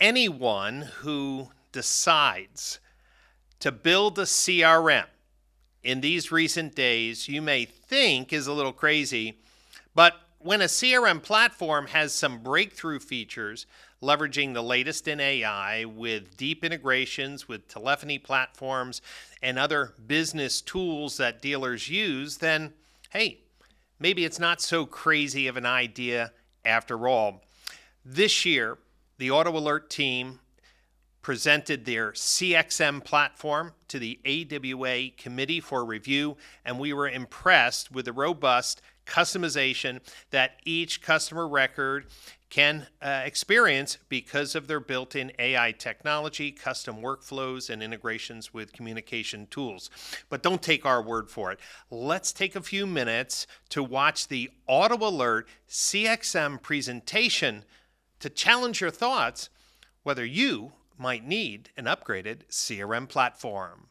Anyone who decides to build a CRM in these recent days, you may think is a little crazy, but when a CRM platform has some breakthrough features leveraging the latest in AI with deep integrations with telephony platforms and other business tools that dealers use, then hey, maybe it's not so crazy of an idea after all. This year, the AutoAlert team presented their CXM platform to the AWA Committee for review, and we were impressed with the robust customization that each customer record can experience because of their built-in AI technology, custom workflows, and integrations with communication tools. But don't take our word for it. Let's take a few minutes to watch the AutoAlert CXM presentation to challenge your thoughts whether you might need an upgraded CRM platform.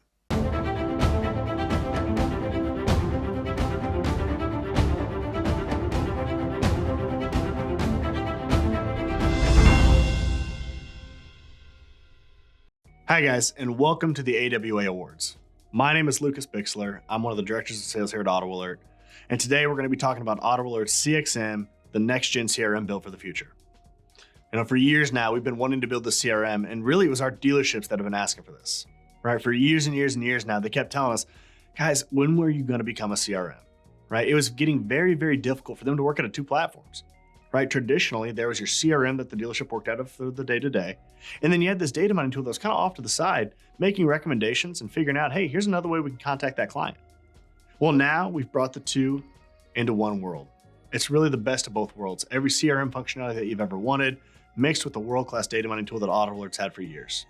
Hi guys, and welcome to the AWA Awards. My name is Lucas Bixler. I'm one of the directors of sales here at AutoAlert, and today we're going to be talking about AutoAlert CXM, the next-gen CRM built for the future. For years now, we've been wanting to build the CRM, and really it was our dealerships that have been asking for this. Right? For years and years and years now, they kept telling us, guys, when were you going to become a CRM? Right? It was getting very, very difficult for them to work out of two platforms. Right? Traditionally, there was your CRM that the dealership worked out of for the day-to-day, and then you had this data mining tool that was kind of off to the side, making recommendations and figuring out, hey, here's another way we can contact that client. Well, now we've brought the two into one world. It's really the best of both worlds. Every CRM functionality that you've ever wanted, mixed with the world-class data mining tool that AutoAlert's had for years.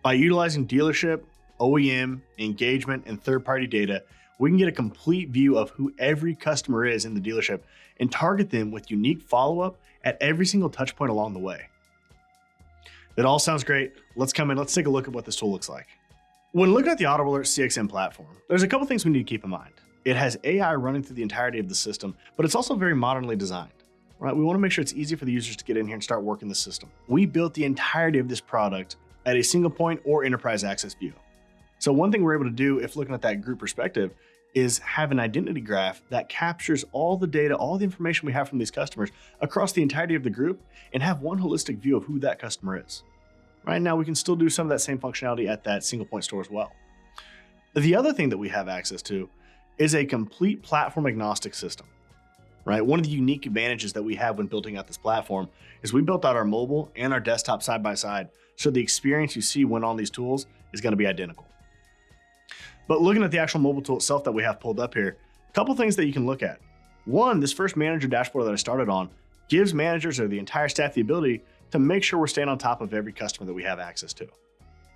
By utilizing dealership, OEM, engagement, and third-party data, we can get a complete view of who every customer is in the dealership and target them with unique follow-up at every single touch point along the way. That all sounds great. Let's come in, let's take a look at what this tool looks like. When looking at the AutoAlert CXM platform, there's a couple things we need to keep in mind. It has AI running through the entirety of the system, but it's also very modernly designed. Right? We want to make sure it's easy for the users to get in here and start working the system. We built the entirety of this product at a single point or enterprise access view. So one thing we're able to do if looking at that group perspective is have an identity graph that captures all the data, all the information we have from these customers across the entirety of the group and have one holistic view of who that customer is. Right now, we can still do some of that same functionality at that single point store as well. The other thing that we have access to is a complete platform agnostic system. Right? One of the unique advantages that we have when building out this platform is we built out our mobile and our desktop side by side, so the experience you see when on these tools is going to be identical. But looking at the actual mobile tool itself that we have pulled up here, a couple things that you can look at. One, this first manager dashboard that I started on gives managers or the entire staff the ability to make sure we're staying on top of every customer that we have access to. All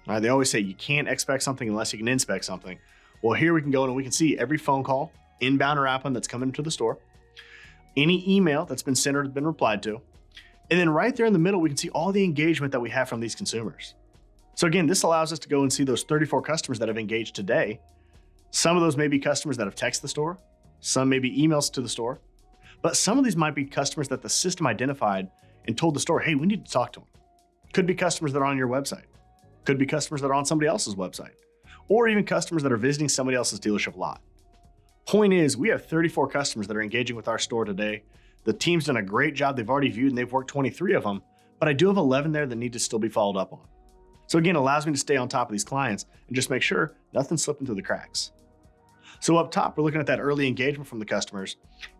right, they always say you can't expect something unless you can inspect something. Well, here we can go and we can see every phone call, inbound or outbound that's coming into the store, any email that's been sent or been replied to, and then right there in the middle, we can see all the engagement that we have from these consumers. So again, this allows us to go and see those 34 customers that have engaged today. Some of those may be customers that have texted the store, some may be emails to the store, but some of these might be customers that the system identified and told the store, hey, we need to talk to them. Could be customers that are on your website, could be customers that are on somebody else's website, or even customers that are visiting somebody else's dealership lot. Point is, we have 34 customers that are engaging with our store today. The team's done a great job. They've already viewed and they've worked 23 of them, but I do have 11 there that need to still be followed up on. So again, it allows me to stay on top of these clients and just make sure nothing's slipping through the cracks. So up top, we're looking at that early engagement from the customers.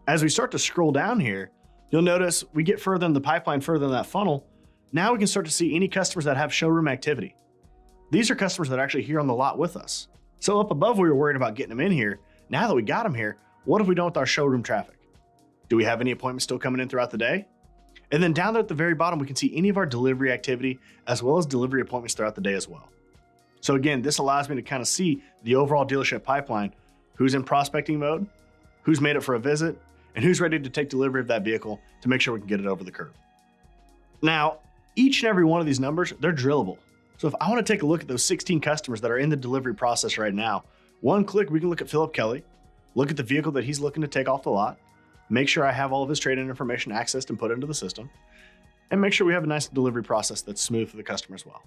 As we start to scroll down here, you'll notice we get further in the pipeline, further in that funnel. Now we can start to see any customers that have showroom activity. These are customers that are actually here on the lot with us. So up above, we were worried about getting them in here. Now that we got them here, what have we done with our showroom traffic? Do we have any appointments still coming in throughout the day? And then down there at the very bottom, we can see any of our delivery activity as well as delivery appointments throughout the day as well. So again, this allows me to kind of see the overall dealership pipeline, who's in prospecting mode, who's made it for a visit, and who's ready to take delivery of that vehicle to make sure we can get it over the curb. Now, each and every one of these numbers, they're drillable. So if I want to take a look at those 16 customers that are in the delivery process right now, one click, we can look at Philip Kelly, look at the vehicle that he's looking to take off the lot, make sure I have all of his trade-in information accessed and put into the system. and make sure we have a nice delivery process that's smooth for the customer as well.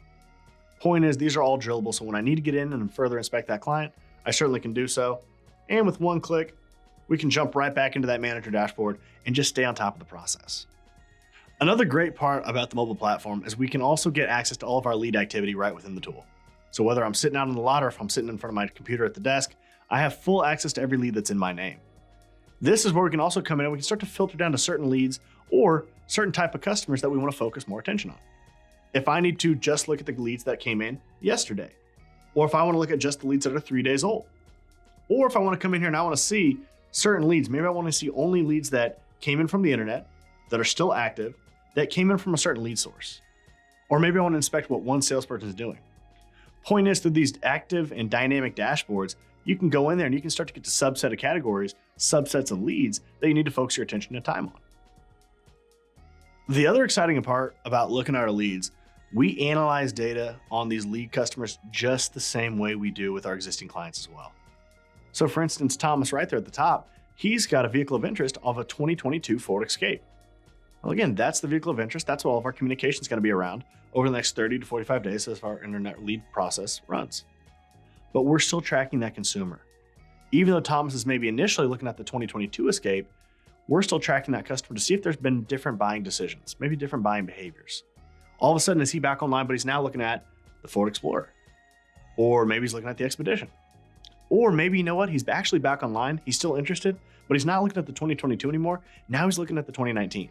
Point is, these are all drillable, so when I need to get in and further inspect that client, I certainly can do so. And with one click, we can jump right back into that manager dashboard and just stay on top of the process. Another great part about the mobile platform is we can also get access to all of our lead activity right within the tool. So whether I'm sitting out on the lot or if I'm sitting in front of my computer at the desk, I have full access to every lead that's in my name. This is where we can also come in and we can start to filter down to certain leads or certain type of customers that we want to focus more attention on. If I need to just look at the leads that came in yesterday, or if I want to look at just the leads that are 3 days old, or if I want to come in here and I want to see certain leads, maybe I want to see only leads that came in from the internet, that are still active, that came in from a certain lead source. Or maybe I want to inspect what one salesperson is doing. Point is, through these active and dynamic dashboards, you can go in there and you can start to get to subset of categories, subsets of leads that you need to focus your attention and time on. The other exciting part about looking at our leads, we analyze data on these lead customers just the same way we do with our existing clients as well. So for instance, Thomas right there at the top, he's got a vehicle of interest of a 2022 Ford Escape. Well, again, that's the vehicle of interest. That's what all of our communication is going to be around over the next 30 to 45 days as our internet lead process runs. But we're still tracking that consumer. Even though Thomas is maybe initially looking at the 2022 Escape, we're still tracking that customer to see if there's been different buying decisions, maybe different buying behaviors. All of a sudden, is he back online, but he's now looking at the Ford Explorer? Or maybe he's looking at the Expedition. Or maybe, you know what, he's actually back online, he's still interested, but he's not looking at the 2022 anymore. Now he's looking at the 2019.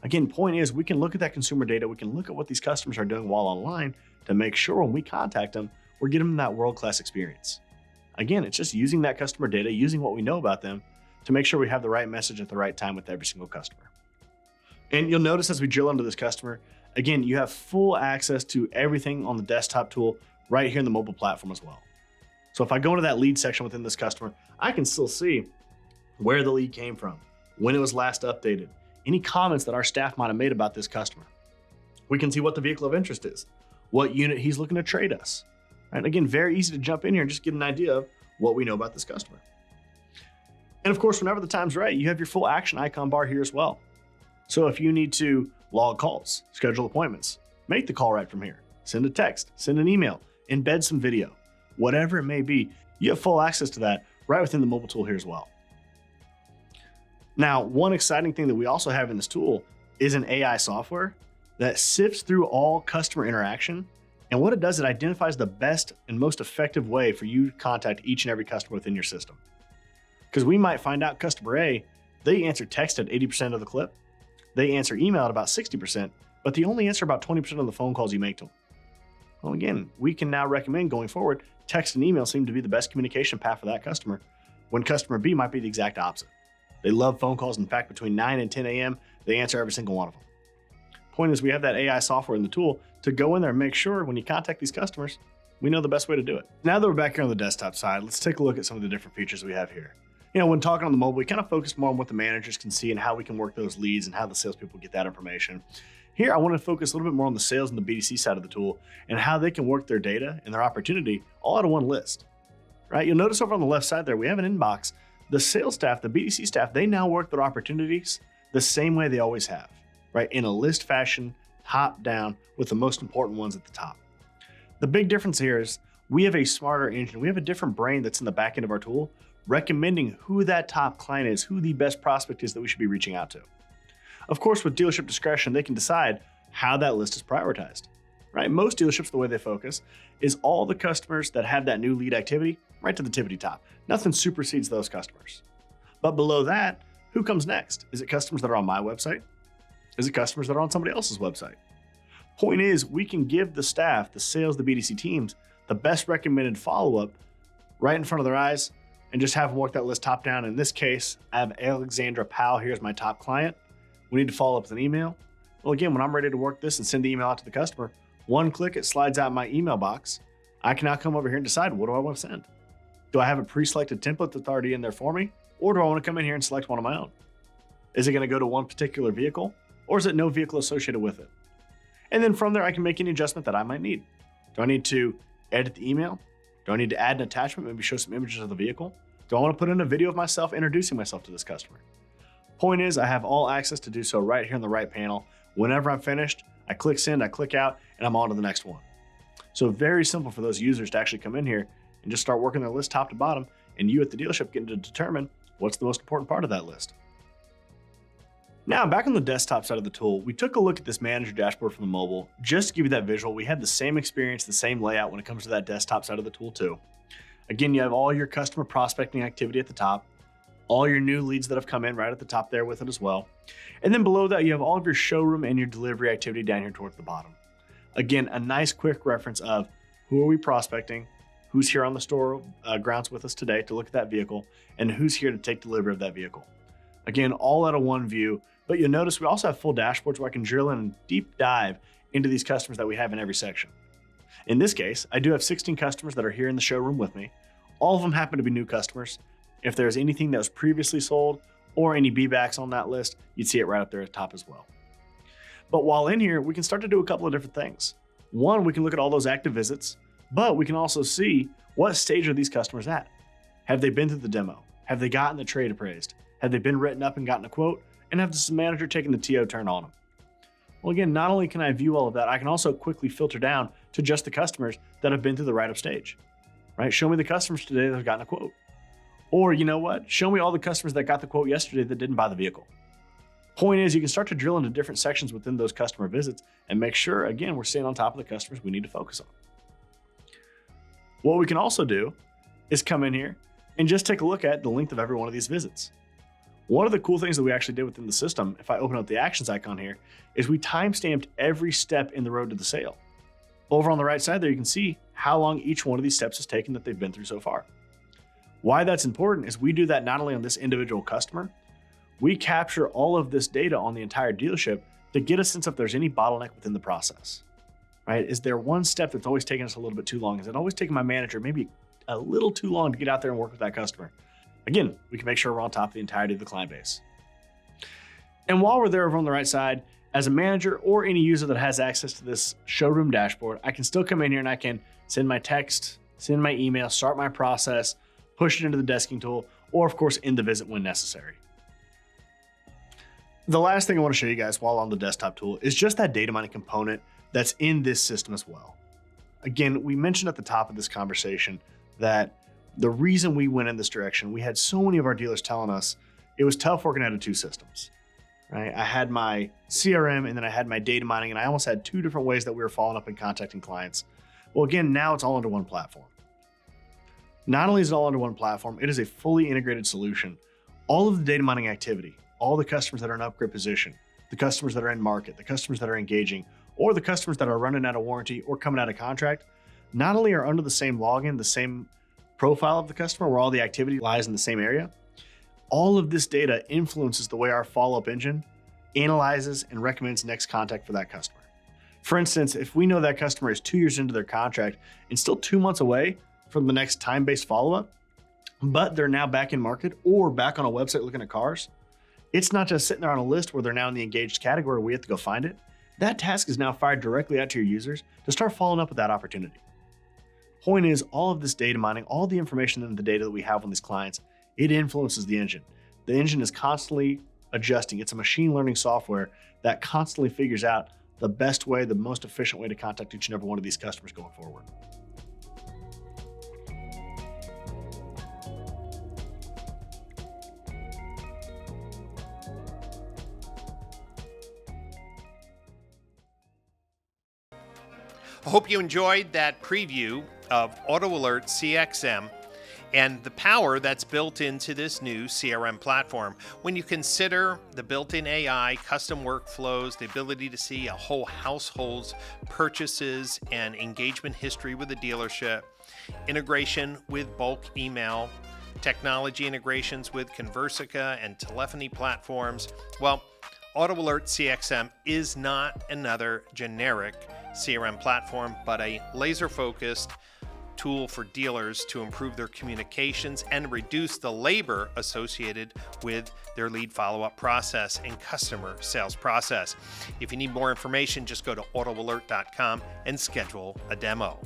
Again, point is, we can look at that consumer data, we can look at what these customers are doing while online to make sure when we contact them, we're getting them that world-class experience. Again, it's just using that customer data, using what we know about them to make sure we have the right message at the right time with every single customer. And you'll notice as we drill into this customer, again, you have full access to everything on the desktop tool right here in the mobile platform as well. So if I go into that lead section within this customer, I can still see where the lead came from, when it was last updated, any comments that our staff might have made about this customer. We can see what the vehicle of interest is, what unit he's looking to trade us. And again, very easy to jump in here and just get an idea of what we know about this customer. And of course, whenever the time's right, you have your full action icon bar here as well. So if you need to log calls, schedule appointments, make the call right from here, send a text, send an email, embed some video, whatever it may be, you have full access to that right within the mobile tool here as well. Now, one exciting thing that we also have in this tool is an AI software that sifts through all customer interaction. And what it does, it identifies the best and most effective way for you to contact each and every customer within your system. Because we might find out customer A, they answer text at 80% of the clip, they answer email at about 60%, but they only answer about 20% of the phone calls you make to them. Well, again, we can now recommend going forward, text and email seem to be the best communication path for that customer, when customer B might be the exact opposite. They love phone calls. In fact, between 9 and 10 a.m., they answer every single one of them. Point is, we have that AI software in the tool to go in there and make sure when you contact these customers, we know the best way to do it. Now that we're back here on the desktop side, let's take a look at some of the different features we have here. You know, when talking on the mobile, we kind of focus more on what the managers can see and how we can work those leads and how the salespeople get that information. Here, I want to focus a little bit more on the sales and the BDC side of the tool and how they can work their data and their opportunity all out of one list, right? You'll notice over on the left side there, we have an inbox. The sales staff, the BDC staff, they now work their opportunities the same way they always have, right? In a list fashion, top down, with the most important ones at the top. The big difference here is we have a smarter engine. We have a different brain that's in the back end of our tool, recommending who that top client is, who the best prospect is that we should be reaching out to. Of course, with dealership discretion, they can decide how that list is prioritized, right? Most dealerships, the way they focus is all the customers that have that new lead activity right to the tippity top. Nothing supersedes those customers. But below that, who comes next? Is it customers that are on my website? Is it customers that are on somebody else's website? Point is, we can give the staff, the sales, the BDC teams, the best recommended follow-up right in front of their eyes and just have them work that list top down. In this case, I have Alexandra Powell here as my top client. We need to follow up with an email. Well, again, when I'm ready to work this and send the email out to the customer, one click, it slides out my email box. I can now come over here and decide, what do I want to send? Do I have a pre-selected template that's already in there for me? Or do I want to come in here and select one of my own? Is it going to go to one particular vehicle? Or is it no vehicle associated with it? And then from there, I can make any adjustment that I might need. Do I need to edit the email? Do I need to add an attachment, maybe show some images of the vehicle? Do I want to put in a video of myself introducing myself to this customer? Point is, I have all access to do so right here in the right panel Whenever I'm finished, I click send, I click out, and I'm on to the next one. So very simple for those users to actually come in here and just start working their list top to bottom, and you at the dealership getting to determine what's the most important part of that list. Now, back on the desktop side of the tool, we took a look at this manager dashboard from the mobile. Just to give you that visual, we had the same experience, the same layout when it comes to that desktop side of the tool too. Again, you have all your customer prospecting activity at the top, all your new leads that have come in right at the top there with it as well. And then below that, you have all of your showroom and your delivery activity down here towards the bottom. Again, a nice quick reference of who are we prospecting, who's here on the store grounds with us today to look at that vehicle, and who's here to take delivery of that vehicle. Again, all out of one view, but you'll notice we also have full dashboards where I can drill in and deep dive into these customers that we have in every section. In this case, I do have 16 customers that are here in the showroom with me. All of them happen to be new customers. If there's anything that was previously sold or any B-backs on that list, you'd see it right up there at the top as well. But while in here, we can start to do a couple of different things. One, we can look at all those active visits, but we can also see what stage are these customers at. Have they been through the demo? Have they gotten the trade appraised? Have they been written up and gotten a quote? And have the manager taken the TO turn on them? Well, again, not only can I view all of that, I can also quickly filter down to just the customers that have been through the write-up stage, right? Show me the customers today that have gotten a quote. Or you know what? Show me all the customers that got the quote yesterday that didn't buy the vehicle. Point is, you can start to drill into different sections within those customer visits and make sure, again, we're staying on top of the customers we need to focus on. What we can also do is come in here and just take a look at the length of every one of these visits. One of the cool things that we actually did within the system, if I open up the actions icon here, is we timestamped every step in the road to the sale. Over on the right side there, you can see how long each one of these steps has taken that they've been through so far. Why that's important is we do that not only on this individual customer, we capture all of this data on the entire dealership to get a sense if there's any bottleneck within the process, right? Is there one step that's always taking us a little bit too long? Is it always taking my manager maybe a little too long to get out there and work with that customer? Again, we can make sure we're on top of the entirety of the client base. And while we're there over on the right side, as a manager or any user that has access to this showroom dashboard, I can still come in here and I can send my text, send my email, start my process, push it into the desking tool, or of course, end the visit when necessary. The last thing I want to show you guys while on the desktop tool is just that data mining component that's in this system as well. Again, we mentioned at the top of this conversation that the reason we went in this direction, we had so many of our dealers telling us it was tough working out of two systems, right? I had my CRM and then I had my data mining, and I almost had two different ways that we were following up and contacting clients. Well, again, now it's all under one platform. Not only is it all under one platform, it is a fully integrated solution. All of the data mining activity, all the customers that are in upgrade position, the customers that are in market, the customers that are engaging, or the customers that are running out of warranty or coming out of contract, not only are under the same login, the same profile of the customer where all the activity lies in the same area, all of this data influences the way our follow-up engine analyzes and recommends next contact for that customer. For instance, if we know that customer is 2 years into their contract and still 2 months away from the next time-based follow-up, but they're now back in market or back on a website looking at cars, it's not just sitting there on a list where they're now in the engaged category where we have to go find it. That task is now fired directly out to your users to start following up with that opportunity. Point is, all of this data mining, all the information and the data that we have on these clients, it influences the engine. The engine is constantly adjusting. It's a machine learning software that constantly figures out the best way, the most efficient way to contact each and every one of these customers going forward. I hope you enjoyed that preview of AutoAlert CXM and the power that's built into this new CRM platform. When you consider the built-in AI, custom workflows, the ability to see a whole household's purchases and engagement history with the dealership, integration with bulk email, technology integrations with Conversica and telephony platforms, well, AutoAlert CXM is not another generic CRM platform, but a laser-focused tool for dealers to improve their communications and reduce the labor associated with their lead follow-up process and customer sales process. If you need more information, just go to AutoAlert.com and schedule a demo.